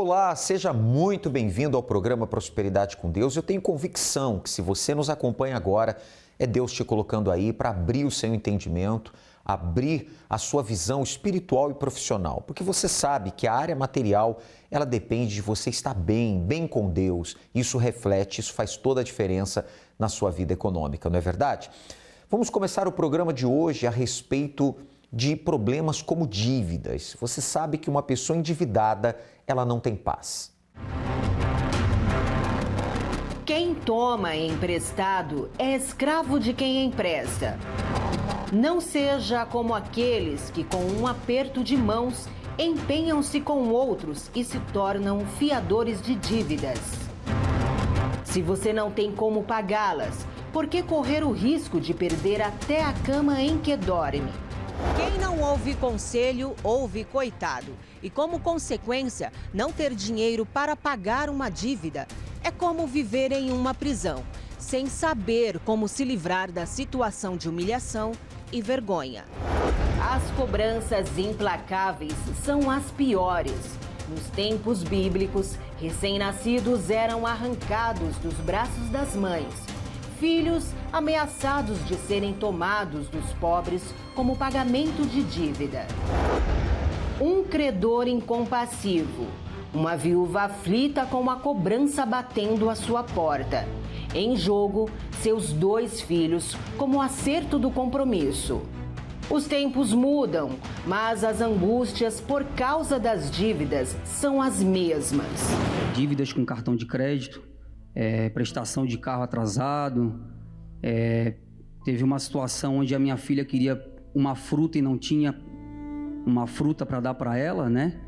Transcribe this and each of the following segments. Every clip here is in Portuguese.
Olá, seja muito bem-vindo ao programa Prosperidade com Deus. Eu tenho convicção que se você nos acompanha agora, é Deus te colocando aí para abrir o seu entendimento, abrir a sua visão espiritual e profissional, porque você sabe que a área material, ela depende de você estar bem com Deus. Isso reflete, isso faz toda a diferença na sua vida econômica, não é verdade? Vamos começar o programa de hoje a respeito de problemas como dívidas. Você sabe que uma pessoa endividada, ela não tem paz. Quem toma emprestado é escravo de quem empresta. Não seja como aqueles que, com um aperto de mãos, empenham-se com outros e se tornam fiadores de dívidas. Se você não tem como pagá-las, por que correr o risco de perder até a cama em que dorme? Quem não ouve conselho, ouve coitado. E como consequência, não ter dinheiro para pagar uma dívida é como viver em uma prisão, sem saber como se livrar da situação de humilhação e vergonha. As cobranças implacáveis são as piores. Nos tempos bíblicos, recém-nascidos eram arrancados dos braços das mães. Filhos ameaçados de serem tomados dos pobres como pagamento de dívida. Um credor incompassivo. Uma viúva aflita com a cobrança batendo à sua porta. Em jogo, seus 2 filhos como acerto do compromisso. Os tempos mudam, mas as angústias por causa das dívidas são as mesmas. Dívidas com cartão de crédito, prestação de carro atrasado. Teve uma situação onde a minha filha queria uma fruta e não tinha uma fruta para dar para ela, né?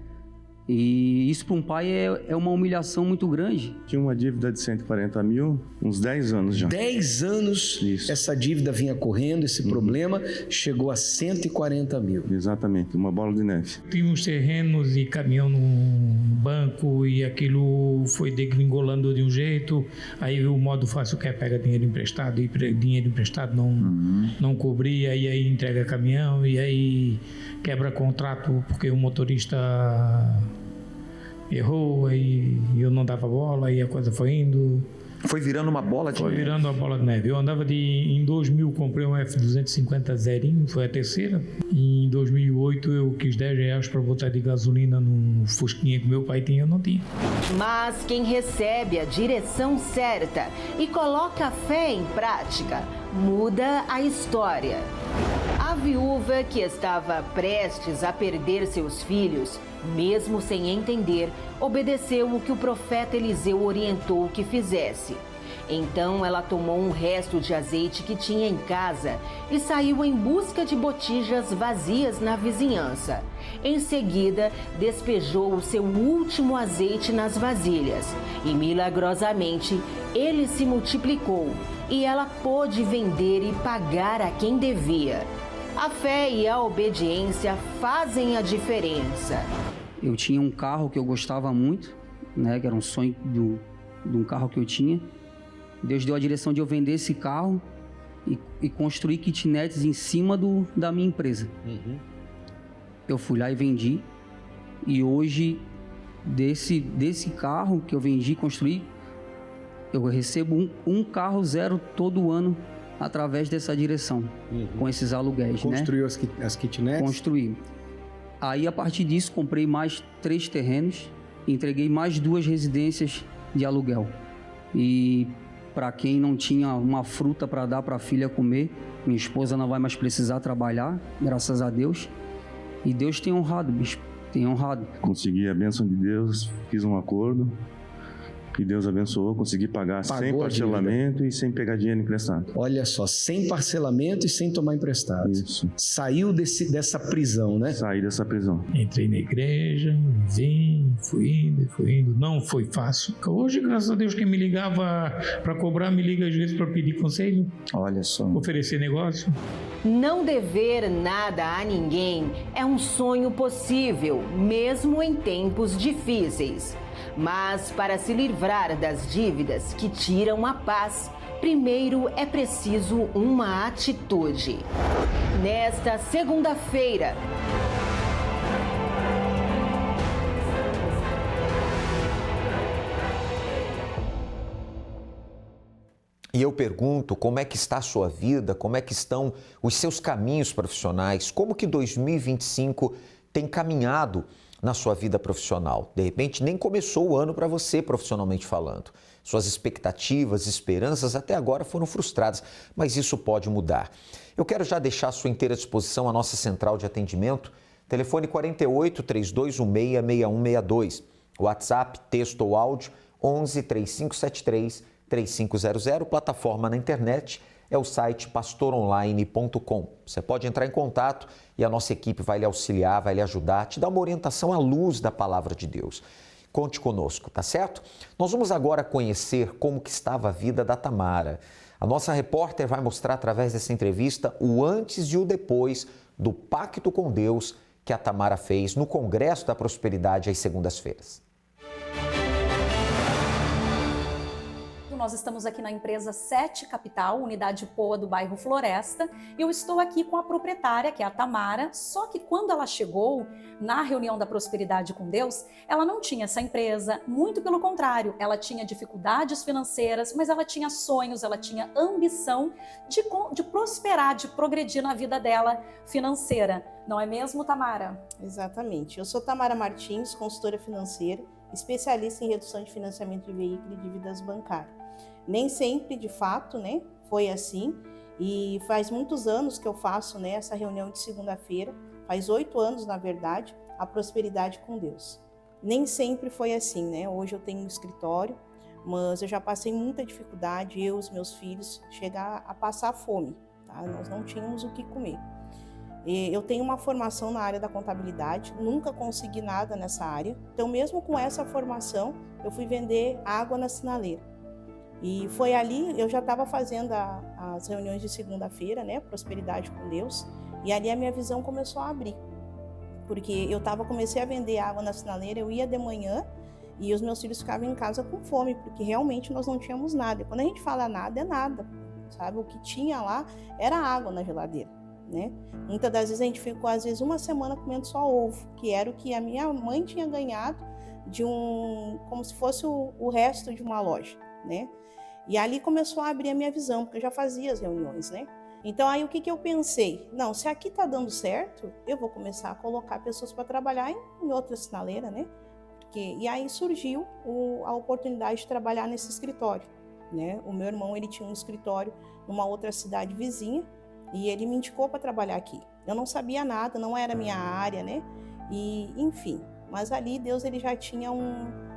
E isso para um pai é uma humilhação muito grande. Tinha uma dívida de 140 mil, uns 10 anos já. 10 anos. Isso. Essa dívida vinha correndo, esse problema chegou a 140 mil. Exatamente, uma bola de neve. Tinha uns terrenos e caminhão no banco e aquilo foi degringolando de um jeito. Aí o modo fácil que é pega dinheiro emprestado e dinheiro emprestado não cobria, e aí entrega caminhão e aí quebra contrato porque o motorista errou, aí eu não dava bola, aí a coisa foi indo. Foi virando uma bola de neve? Foi virando uma bola de neve. Eu andava em 2000, comprei um F250 zerinho, foi a terceira. E em 2008 eu quis R$10 para botar de gasolina num Fusquinha que meu pai tinha, eu não tinha. Mas quem recebe a direção certa e coloca a fé em prática, muda a história. A viúva que estava prestes a perder seus filhos, mesmo sem entender, obedeceu o que o profeta Eliseu orientou que fizesse. Então ela tomou um resto de azeite que tinha em casa e saiu em busca de botijas vazias na vizinhança. Em seguida, despejou o seu último azeite nas vasilhas e, milagrosamente, ele se multiplicou e ela pôde vender e pagar a quem devia. A fé e a obediência fazem a diferença. Eu tinha um carro que eu gostava muito, né, que era um sonho de um carro que eu tinha. Deus deu a direção de eu vender esse carro e construir kitnets em cima da minha empresa. Eu fui lá e vendi. E hoje, desse carro que eu vendi e construí, eu recebo um carro zero todo ano através dessa direção, com esses aluguéis. Construiu as kitnets? Construí. Aí, a partir disso, comprei mais 3 terrenos, entreguei mais 2 residências de aluguel. E para quem não tinha uma fruta para dar para a filha comer, minha esposa não vai mais precisar trabalhar, graças a Deus. E Deus tem honrado, bispo, tem honrado. Consegui a bênção de Deus, fiz um acordo. E Deus abençoou, consegui pagar sem parcelamento e sem pegar dinheiro emprestado. Olha só, sem parcelamento e sem tomar emprestado. Isso. Saiu dessa prisão, né? Saí dessa prisão. Entrei na igreja, vim, fui indo. Não foi fácil. Hoje, graças a Deus, quem me ligava para cobrar, me liga às vezes para pedir conselho. Olha só. Oferecer negócio. Não dever nada a ninguém é um sonho possível, mesmo em tempos difíceis. Mas para se livrar das dívidas que tiram a paz, primeiro é preciso uma atitude. Nesta segunda-feira, E eu pergunto, como é que está a sua vida? Como é que estão os seus caminhos profissionais? Como que 2025 tem caminhado na sua vida profissional? De repente, nem começou o ano para você, profissionalmente falando. Suas expectativas, esperanças até agora foram frustradas, mas isso pode mudar. Eu quero já deixar à sua inteira disposição a nossa central de atendimento, telefone 48 3216 6162, WhatsApp, texto ou áudio 11 3573 3500, plataforma na internet é o site pastoronline.com. Você pode entrar em contato e a nossa equipe vai lhe auxiliar, vai lhe ajudar, te dar uma orientação à luz da palavra de Deus. Conte conosco, tá certo? Nós vamos agora conhecer como que estava a vida da Tamara. A nossa repórter vai mostrar através dessa entrevista o antes e o depois do pacto com Deus que a Tamara fez no Congresso da Prosperidade às segundas-feiras. Nós estamos aqui na empresa 7 Capital, unidade Poa do bairro Floresta, e eu estou aqui com a proprietária, que é a Tamara, só que quando ela chegou na reunião da Prosperidade com Deus, ela não tinha essa empresa, muito pelo contrário, ela tinha dificuldades financeiras, mas ela tinha sonhos, ela tinha ambição de prosperar, de progredir na vida dela financeira. Não é mesmo, Tamara? Exatamente. Eu sou Tamara Martins, consultora financeira, especialista em redução de financiamento de veículo e dívidas bancárias. Nem sempre, de fato, né, foi assim, e faz muitos anos que eu faço, né, essa reunião de segunda-feira, faz 8 anos, na verdade, a prosperidade com Deus. Nem sempre foi assim, né, hoje eu tenho um escritório, mas eu já passei muita dificuldade, eu e os meus filhos, chegar a passar fome, tá? Nós não tínhamos o que comer. Eu tenho uma formação na área da contabilidade, nunca consegui nada nessa área, então mesmo com essa formação, eu fui vender água na sinaleira. E foi ali, eu já estava fazendo as reuniões de segunda-feira, né, Prosperidade com Deus, e ali a minha visão começou a abrir, porque comecei a vender água na sinaleira, eu ia de manhã e os meus filhos ficavam em casa com fome, porque realmente nós não tínhamos nada. E quando a gente fala nada, é nada, sabe? O que tinha lá era água na geladeira, né? Muitas das vezes a gente ficou, às vezes, uma semana comendo só ovo, que era o que a minha mãe tinha ganhado como se fosse o resto de uma loja, né? E ali começou a abrir a minha visão, porque eu já fazia as reuniões, né? Então aí o que eu pensei? Não, se aqui tá dando certo, eu vou começar a colocar pessoas para trabalhar em outra sinaleira, né? E aí surgiu a oportunidade de trabalhar nesse escritório, né? O meu irmão, ele tinha um escritório numa outra cidade vizinha e ele me indicou para trabalhar aqui. Eu não sabia nada, não era minha área, né? E enfim, mas ali Deus, ele já tinha um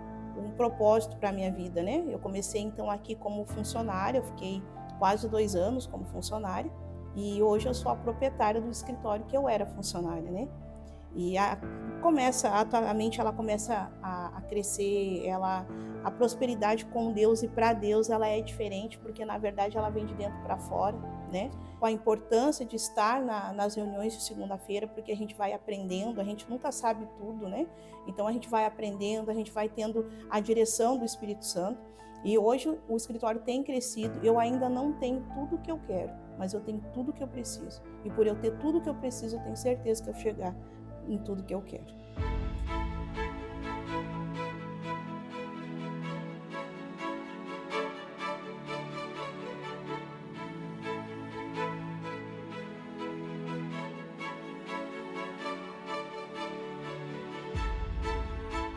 propósito para a minha vida, né? Eu comecei então aqui como funcionária, eu fiquei quase 2 anos como funcionária e hoje eu sou a proprietária do escritório que eu era funcionária, né? E a mente ela começa a crescer, a prosperidade com Deus e para Deus ela é diferente, porque na verdade ela vem de dentro para fora, né? Com a importância de estar nas reuniões de segunda-feira, porque a gente vai aprendendo, a gente nunca sabe tudo, né? Então a gente vai aprendendo, a gente vai tendo a direção do Espírito Santo. E hoje o escritório tem crescido, eu ainda não tenho tudo o que eu quero, mas eu tenho tudo o que eu preciso. E por eu ter tudo o que eu preciso, eu tenho certeza que eu vou chegar em tudo que eu quero.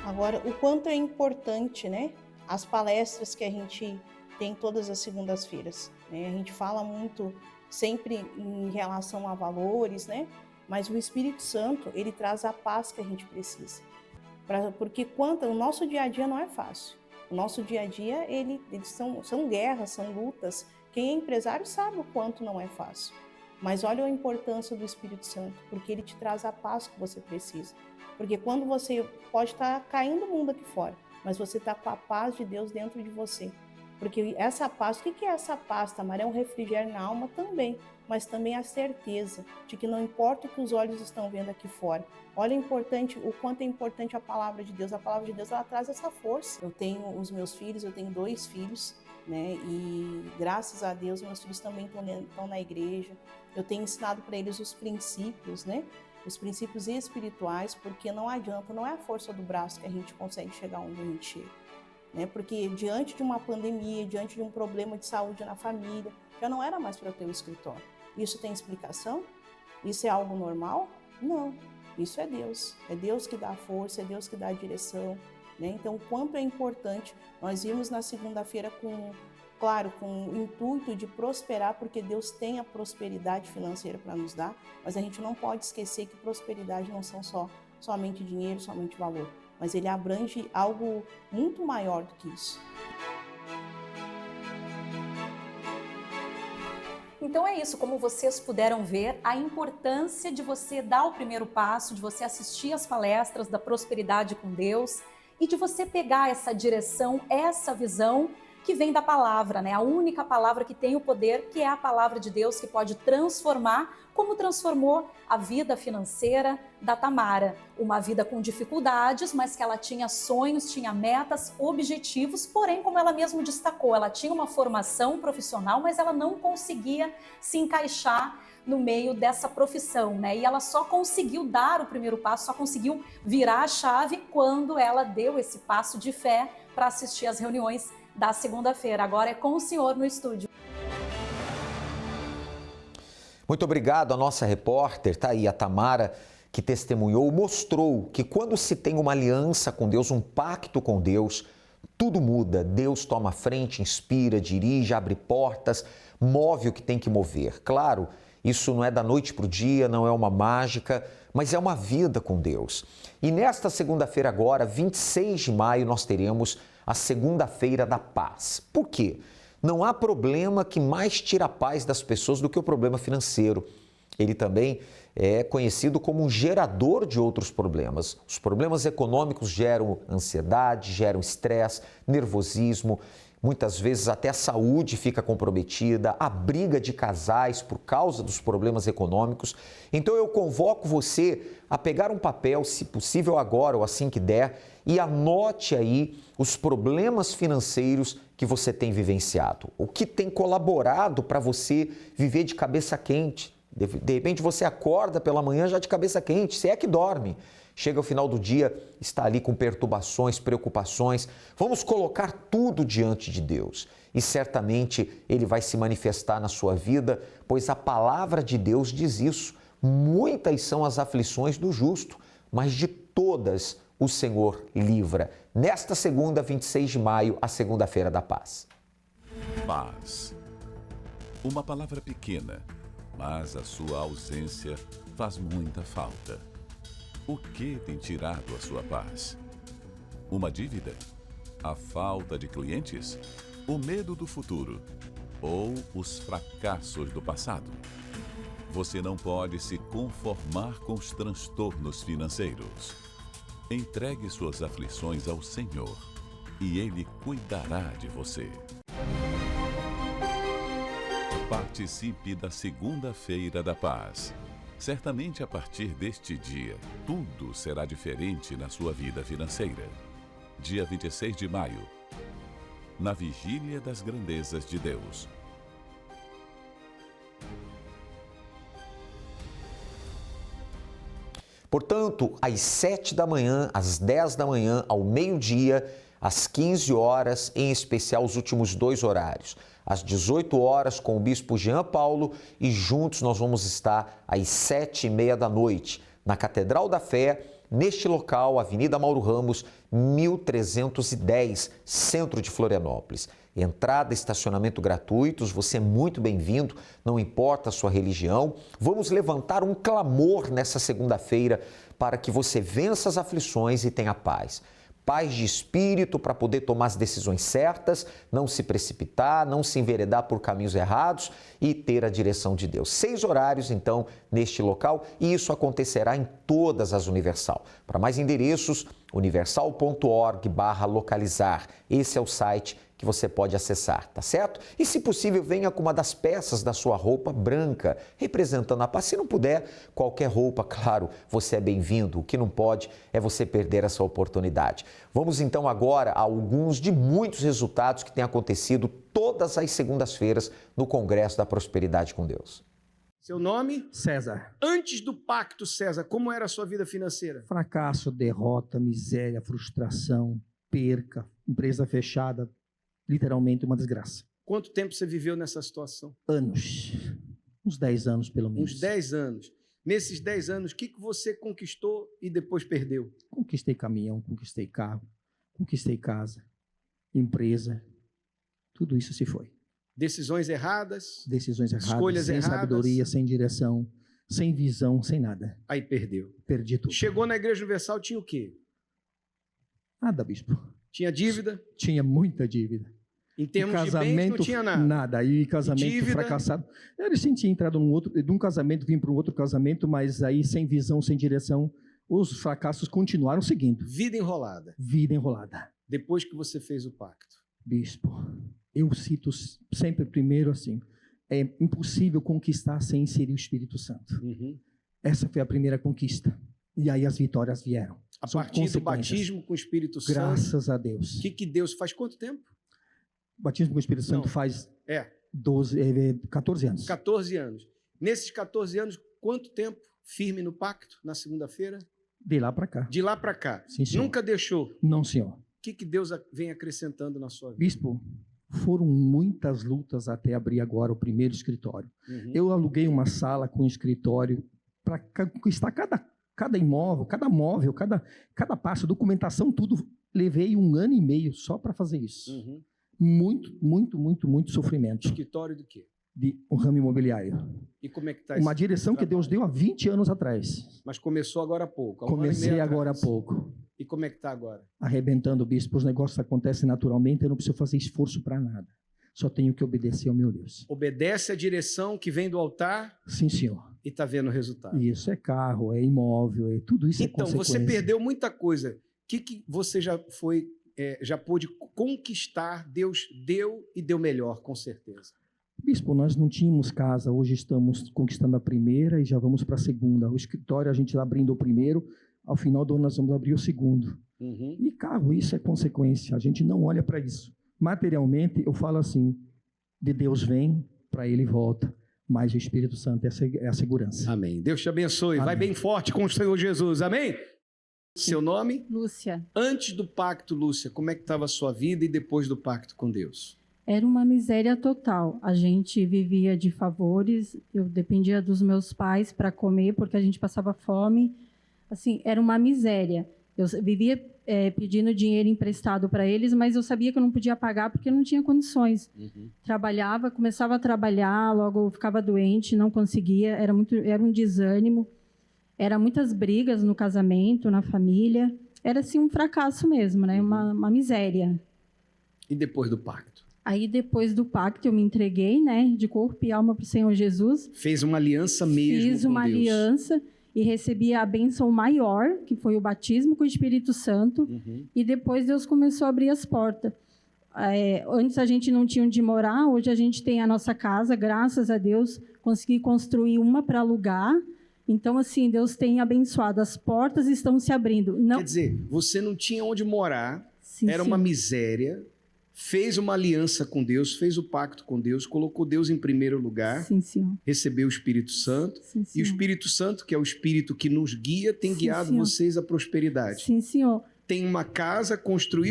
Agora, o quanto é importante, né? As palestras que a gente tem todas as segundas-feiras, né? A gente fala muito sempre em relação a valores, né? Mas o Espírito Santo, ele traz a paz que a gente precisa. Porque o nosso dia a dia não é fácil. O nosso dia a dia, eles são guerras, são lutas. Quem é empresário sabe o quanto não é fácil. Mas olha a importância do Espírito Santo, porque ele te traz a paz que você precisa. Porque quando você pode estar caindo o mundo aqui fora, mas você está com a paz de Deus dentro de você. Porque essa paz, o que é essa paz, Tamara? É um refrigério na alma também, mas também a certeza de que não importa o que os olhos estão vendo aqui fora. Olha o quanto é importante a palavra de Deus. A palavra de Deus, ela traz essa força. Eu tenho os meus filhos, eu tenho 2 filhos, né? E graças a Deus, meus filhos também estão na igreja. Eu tenho ensinado para eles os princípios, né? Os princípios espirituais, porque não adianta, não é a força do braço que a gente consegue chegar onde a gente chega. né? Porque diante de uma pandemia, diante de um problema de saúde na família, já não era mais para ter o escritório. Isso tem explicação? Isso é algo normal? Não. Isso é Deus que dá a força, é Deus que dá a direção, né? Então, o quanto é importante nós irmos na segunda-feira com o intuito de prosperar, porque Deus tem a prosperidade financeira para nos dar, mas a gente não pode esquecer que prosperidade não são somente dinheiro, somente valor, mas ele abrange algo muito maior do que isso. Então é isso, como vocês puderam ver, a importância de você dar o primeiro passo, de você assistir às palestras da Prosperidade com Deus e de você pegar essa direção, essa visão que vem da palavra, né? A única palavra que tem o poder, que é a palavra de Deus, que pode transformar, como transformou a vida financeira da Tamara. Uma vida com dificuldades, mas que ela tinha sonhos, tinha metas, objetivos, porém, como ela mesma destacou, ela tinha uma formação profissional, mas ela não conseguia se encaixar no meio dessa profissão, né? E ela só conseguiu dar o primeiro passo, só conseguiu virar a chave quando ela deu esse passo de fé para assistir às reuniões da segunda-feira. Agora é com o senhor no estúdio. Muito obrigado à nossa repórter, tá aí a Tamara, que testemunhou, mostrou que quando se tem uma aliança com Deus, um pacto com Deus, tudo muda. Deus toma a frente, inspira, dirige, abre portas, move o que tem que mover. Claro, isso não é da noite para o dia, não é uma mágica, mas é uma vida com Deus. E nesta segunda-feira agora, 26 de maio, nós teremos a Segunda-feira da Paz. Por quê? Não há problema que mais tira a paz das pessoas do que o problema financeiro. Ele também é conhecido como um gerador de outros problemas. Os problemas econômicos geram ansiedade, geram estresse, nervosismo, muitas vezes até a saúde fica comprometida, a briga de casais por causa dos problemas econômicos. Então eu convoco você a pegar um papel, se possível agora ou assim que der, e anote aí os problemas financeiros que você tem vivenciado. O que tem colaborado para você viver de cabeça quente. De repente você acorda pela manhã já de cabeça quente, se é que dorme. Chega ao final do dia, está ali com perturbações, preocupações. Vamos colocar tudo diante de Deus e certamente Ele vai se manifestar na sua vida, pois a palavra de Deus diz isso. Muitas são as aflições do justo, mas de todas o Senhor livra. Nesta segunda, 26 de maio, a Segunda-feira da Paz. Paz. Uma palavra pequena, mas a sua ausência faz muita falta. O que tem tirado a sua paz? Uma dívida? A falta de clientes? O medo do futuro? Ou os fracassos do passado? Você não pode se conformar com os transtornos financeiros. Entregue suas aflições ao Senhor e Ele cuidará de você. Participe da Segunda-feira da Paz. Certamente a partir deste dia, tudo será diferente na sua vida financeira. Dia 26 de maio, na Vigília das Grandezas de Deus. Portanto, às 7 da manhã, às 10 da manhã, ao meio-dia, às 15 horas, em especial os últimos 2 horários. Às 18 horas com o Bispo Jean Paulo e juntos nós vamos estar às 7h30 da noite, na Catedral da Fé, neste local, Avenida Mauro Ramos, 1310, centro de Florianópolis. Entrada e estacionamento gratuitos, você é muito bem-vindo, não importa a sua religião. Vamos levantar um clamor nessa segunda-feira para que você vença as aflições e tenha paz. Paz de espírito para poder tomar as decisões certas, não se precipitar, não se enveredar por caminhos errados e ter a direção de Deus. 6 horários, então, neste local e isso acontecerá em todas as Universal. Para mais endereços, universal.org/localizar. Esse é o site que você pode acessar, tá certo? E se possível, venha com uma das peças da sua roupa branca, representando a paz. Se não puder, qualquer roupa, claro, você é bem-vindo. O que não pode é você perder essa oportunidade. Vamos então agora a alguns de muitos resultados que têm acontecido todas as segundas-feiras no Congresso da Prosperidade com Deus. Seu nome? César. Antes do pacto, César, como era a sua vida financeira? Fracasso, derrota, miséria, frustração, perca, empresa fechada, literalmente uma desgraça. Quanto tempo você viveu nessa situação? Anos. Uns 10 anos, pelo menos. Uns 10 anos. Nesses 10 anos, o que você conquistou e depois perdeu? Conquistei caminhão, conquistei carro, conquistei casa, empresa. Tudo isso se foi. Decisões erradas? Decisões erradas, escolhas sem erradas. sabedoria, sem direção, sem visão, sem nada. Aí perdeu. Perdi tudo. Chegou na Igreja Universal, tinha o quê? Nada, bispo. Tinha dívida? Tinha muita dívida. Em termos casamento, de bens, não tinha nada. Nada. E casamento dívida? Fracassado. Eu tinha entrado de um casamento, vim para um outro casamento, mas aí sem visão, sem direção, os fracassos continuaram seguindo. Vida enrolada. Vida enrolada. Depois que você fez o pacto. Bispo, eu cito sempre primeiro assim, é impossível conquistar sem inserir o Espírito Santo. Uhum. Essa foi a primeira conquista. E aí as vitórias vieram. A partir do batismo com o Espírito Santo. Graças a Deus. O que Deus faz? Quanto tempo? O batismo com o Espírito Santo faz 14 anos. 14 anos. Nesses 14 anos, quanto tempo firme no pacto, na segunda-feira? De lá para cá. De lá para cá. Sim, senhor. Nunca deixou? Não, senhor. O que Deus vem acrescentando na sua vida? Bispo, foram muitas lutas até abrir agora o primeiro escritório. Uhum. Eu aluguei uma sala com escritório para conquistar cada imóvel, cada móvel, cada passo, documentação, tudo. Levei 1 ano e meio só para fazer isso. Uhum. Muito sofrimento. Escritório do quê? De um ramo imobiliário. E como é que está Uma direção que Deus deu há 20 anos atrás. Mas começou agora há pouco. Comecei agora há pouco. E como é que está agora? Arrebentando, bispo. Os negócios acontecem naturalmente, eu não preciso fazer esforço para nada. Só tenho que obedecer ao meu Deus. Obedece a direção que vem do altar? Sim, senhor. E está vendo o resultado? Isso, é carro, é imóvel, é tudo isso. Então, você perdeu muita coisa. O que você já pôde conquistar? Deus deu e deu melhor, com certeza. Bispo, nós não tínhamos casa, hoje estamos conquistando a primeira e já vamos para a segunda. O escritório a gente está abrindo o primeiro, ao final do ano nós vamos abrir o segundo. Uhum. E carro, isso é consequência, a gente não olha para isso. Materialmente, eu falo assim, de Deus vem, para ele volta, mas o Espírito Santo é a segurança. Amém. Deus te abençoe. Amém. Vai bem forte com o Senhor Jesus. Amém? Seu nome? Lúcia. Antes do pacto, Lúcia, como é que estava a sua vida e depois do pacto com Deus? Era uma miséria total. A gente vivia de favores, eu dependia dos meus pais para comer, porque a gente passava fome. Assim, era uma miséria. Eu vivia pedindo dinheiro emprestado para eles, mas eu sabia que eu não podia pagar porque não tinha condições. Uhum. Trabalhava, começava a trabalhar, logo eu ficava doente, não conseguia, era um desânimo. Era muitas brigas no casamento, na família. Era assim um fracasso mesmo, né? Uma miséria. E depois do pacto? Aí, depois do pacto, eu me entreguei, né, de corpo e alma para o Senhor Jesus. Fez uma aliança mesmo com Deus. Fiz uma aliança e recebi a bênção maior, que foi o batismo com o Espírito Santo. Uhum. E depois Deus começou a abrir as portas. Antes a gente não tinha onde morar, hoje a gente tem a nossa casa, graças a Deus, consegui construir uma para alugar. Então, assim, Deus tem abençoado, as portas estão se abrindo. Não... Quer dizer, você não tinha onde morar, sim, era uma miséria, fez uma aliança com Deus, fez o pacto com Deus, colocou Deus em primeiro lugar, sim, senhor. Recebeu o Espírito Santo, sim, e o Espírito Santo, que é o Espírito que nos guia, tem sim, guiado senhor. Vocês à prosperidade. Sim, senhor. Tem uma casa,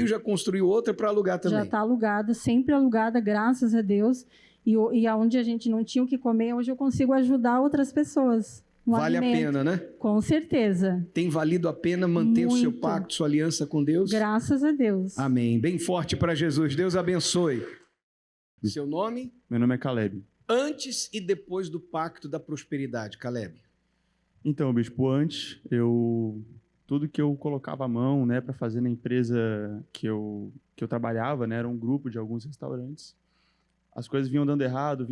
já construiu outra para alugar também. Já está alugada, sempre alugada, graças a Deus. E aonde a gente não tinha o que comer, hoje eu consigo ajudar outras pessoas. Vale alimento. A pena, né? Com certeza. Tem valido a pena manter o seu pacto, sua aliança com Deus? Graças a Deus. Amém. Bem forte para Jesus. Deus abençoe. Seu nome? Meu nome é Caleb. Antes e depois do pacto da prosperidade, Caleb. Então, bispo, antes, tudo que eu colocava a mão, né, para fazer na empresa que eu trabalhava, né, era um grupo de alguns restaurantes. As coisas vinham dando errado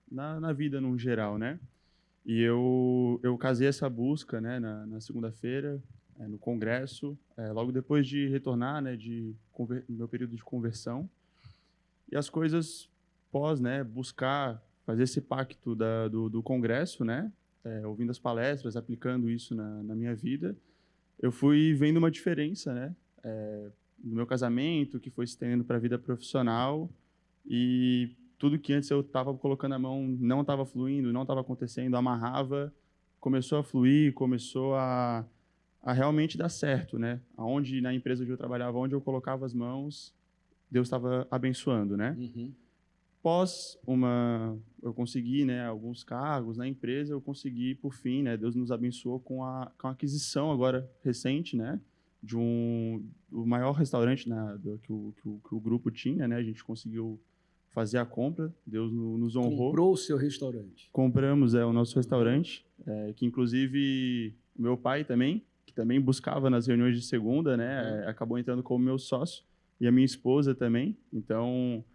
na vida no geral, né? E eu casei essa busca, né, na segunda-feira, no congresso, logo depois de retornar, né, meu período de conversão. E as coisas né, buscar fazer esse pacto do congresso, né, ouvindo as palestras, aplicando isso na minha vida, eu fui vendo uma diferença, né, no meu casamento, que foi se estendendo para a vida profissional, e tudo que antes eu estava colocando a mão não estava fluindo, não estava acontecendo, amarrava, começou a fluir, começou a a realmente dar certo, né? Aonde na empresa onde eu trabalhava, onde eu colocava as mãos, Deus estava abençoando, né? Eu consegui, né, alguns cargos na empresa, eu consegui, por fim, né, Deus nos abençoou com a aquisição agora recente, né, do maior restaurante, né, que o grupo tinha, né, a gente conseguiu fazer a compra, Deus nos honrou. Comprou o seu restaurante? Compramos, o nosso restaurante, que inclusive o meu pai também, que também buscava nas reuniões de segunda, né, acabou entrando como meu sócio, e a minha esposa também, então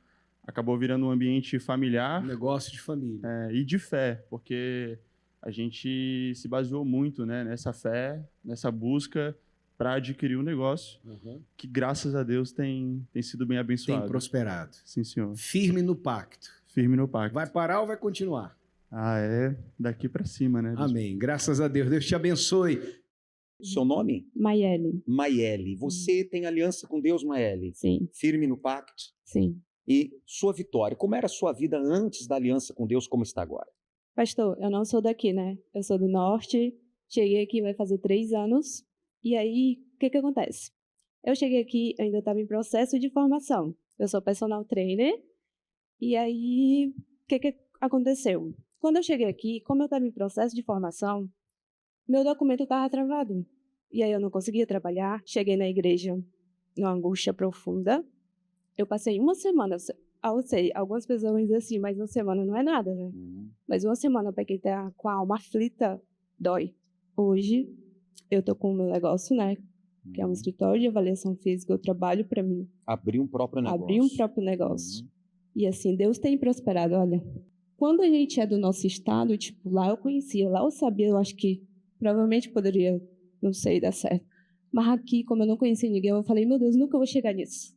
acabou virando um ambiente familiar. Negócio de família. E de fé, porque a gente se baseou muito, né, nessa fé, nessa busca para adquirir um negócio que, graças a Deus, tem sido bem abençoado. Tem prosperado. Sim, senhor. Firme no pacto. Firme no pacto. Vai parar ou vai continuar? Daqui para cima, né? Amém. Graças a Deus. Deus te abençoe. Seu nome? Maiele. Maiele. Você tem aliança com Deus, Maiele? Sim. Firme no pacto? Sim. E sua vitória, como era a sua vida antes da aliança com Deus, como está agora? Pastor, eu não sou daqui, né? Eu sou do norte, cheguei aqui vai fazer 3 anos, e aí, o que acontece? Eu cheguei aqui, eu ainda estava em processo de formação. Eu sou personal trainer, e aí, o que aconteceu? Quando eu cheguei aqui, como eu estava em processo de formação, meu documento estava travado. E aí eu não conseguia trabalhar, cheguei na igreja numa angústia profunda. Eu passei uma semana, eu sei, algumas pessoas vão dizer assim, mas uma semana não é nada, né? Mas uma semana para quem tá com a alma aflita, dói. Hoje, eu tô com o meu negócio, né? Que é um escritório de avaliação física, eu trabalho para mim. Abrir um próprio negócio. Abrir um próprio negócio. E assim, Deus tem prosperado, olha. Quando a gente é do nosso estado, tipo, lá eu conhecia, lá eu sabia, eu acho que provavelmente poderia, não sei, dar certo. Mas aqui, como eu não conhecia ninguém, eu falei, meu Deus, nunca vou chegar nisso.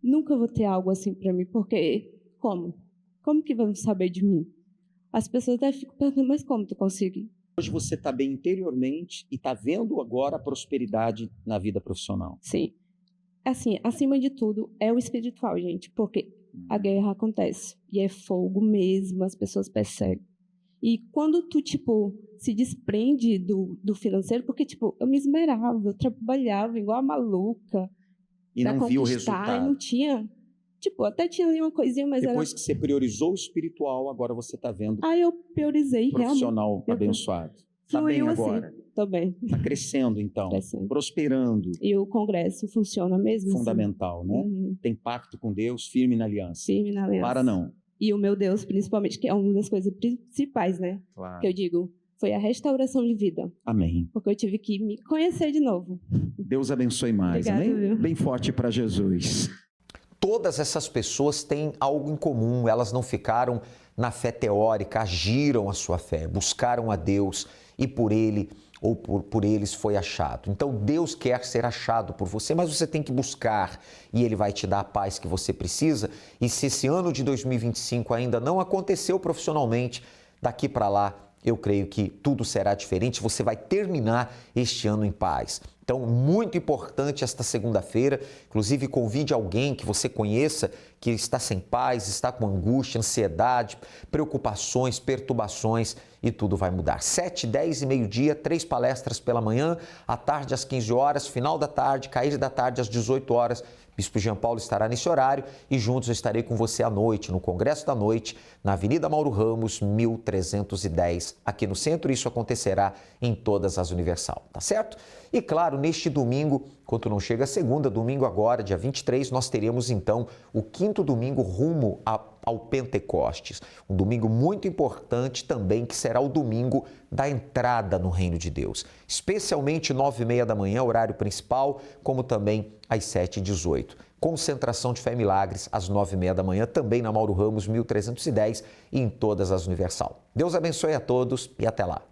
Nunca vou ter algo assim para mim, porque como? Como que vão saber de mim? As pessoas até ficam perguntando, mas como tu consegue? Hoje você está bem interiormente e está vendo agora a prosperidade na vida profissional. Sim. Assim, acima de tudo, é o espiritual, gente, porque a guerra acontece e é fogo mesmo, as pessoas perseguem. E quando tu, tipo, se desprende do financeiro, porque, tipo, eu me esmerava, eu trabalhava igual a maluca, e não viu o resultado. E não tinha, tipo, até tinha ali uma coisinha, mas depois que você priorizou o espiritual, agora você está vendo eu priorizei profissional realmente. Abençoado. Está bem agora? Assim, tô bem. Está crescendo, então. Crescendo. Prosperando. E o congresso funciona mesmo? Fundamental, assim? Né? Tem pacto com Deus, firme na aliança. Firme na aliança. Para não. E o meu Deus, principalmente, que é uma das coisas principais, né? Claro. Que eu digo, foi a restauração de vida. Amém. Porque eu tive que me conhecer de novo. Deus abençoe mais. Obrigada, amém? Viu? Bem forte para Jesus. Todas essas pessoas têm algo em comum. Elas não ficaram na fé teórica, agiram a sua fé, buscaram a Deus e por Ele ou por eles foi achado. Então Deus quer ser achado por você, mas você tem que buscar e Ele vai te dar a paz que você precisa. E se esse ano de 2025 ainda não aconteceu profissionalmente, daqui para lá eu creio que tudo será diferente, você vai terminar este ano em paz. Então, muito importante esta segunda-feira, inclusive convide alguém que você conheça, que está sem paz, está com angústia, ansiedade, preocupações, perturbações e tudo vai mudar. 7, 10 e meio-dia, 3 palestras pela manhã, à tarde às 15 horas, final da tarde, cair da tarde às 18 horas. Bispo Jean Paulo estará nesse horário e juntos eu estarei com você à noite, no Congresso da Noite, na Avenida Mauro Ramos, 1310, aqui no centro. Isso acontecerá em todas as Universal, tá certo? E claro, neste domingo, enquanto não chega a segunda, domingo agora, dia 23, nós teremos então o 5º domingo rumo ao Pentecostes. Um domingo muito importante também, que será o domingo da entrada no Reino de Deus. Especialmente 9h30 da manhã, horário principal, como também às 7h18. Concentração de Fé e Milagres, às 9h30 da manhã, também na Mauro Ramos, 1310 e em todas as Universal. Deus abençoe a todos e até lá.